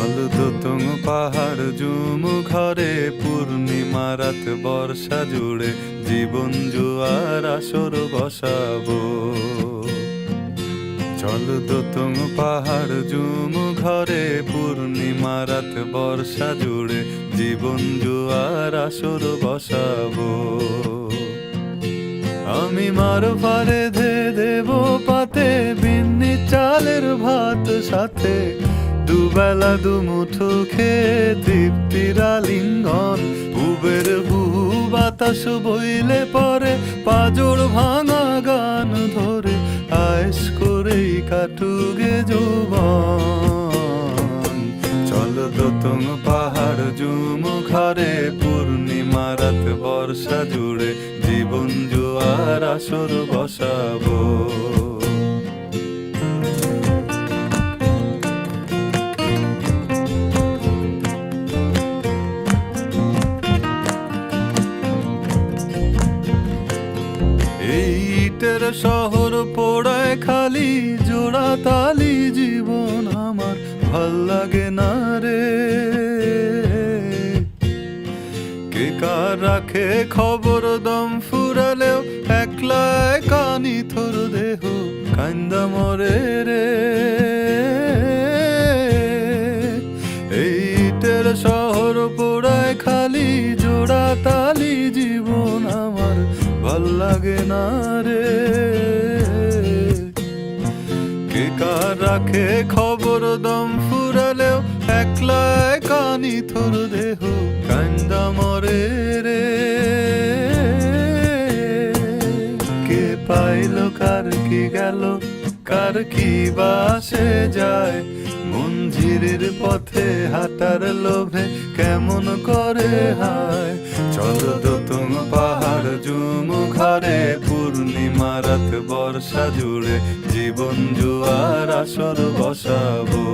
চল দোতং পাহাড় জুম ঘরে পূর্ণিমা রাত বর্ষা জুড়ে জীবন জুয়ার আসর বসাবো। চল দোতং পাহাড় জুম ঘরে পূর্ণিমা রাত বর্ষা জুড়ে জীবন জুয়ার আসর বসাবো। আমি মার ফারে ধে দেব পাতে বিন্নি চালের ভাত সাথে দুবেলা দুমুঠো খেয়ে তৃপ্তির আলিঙ্গন। পুবের বুহু বাতাস বইলে পরে পাজর ভাঙা গান ধরে আয়েস করেই কাটুগে যৌবন। চল দোতং পাহাড় জুম ঘরে পূর্ণিমা রাত বর্ষা জুড়ে জীবন জুয়ার আসর বসাবো। এই ইটের শহর পোড়ায় খালি জোড়া তালি জীবন আমার ভাল লাগে না রে। কে কার রাখে খবর দম ফুরালেও একলা কানি থর দেহ কান্দা মরে রে। এই ইটের শহর পোড়ায় খালি জোড়া তালি জীবন আমার ভাল লাগে না রে। কে কার রাখে খবর দম ফুরালেও একলা কানি থর দেহ কান্দা মরে রে। কে পাইল কার কি গেল কার কি বাসে যায় মঞ্জিরের পথে হাঁটার লোভে কেমন করে হায়। চল দোতং পাহাড় জুম ঘরে পূর্ণিমা রাত বর্ষা জুড়ে জীবন জুয়ার আসর বসাবো।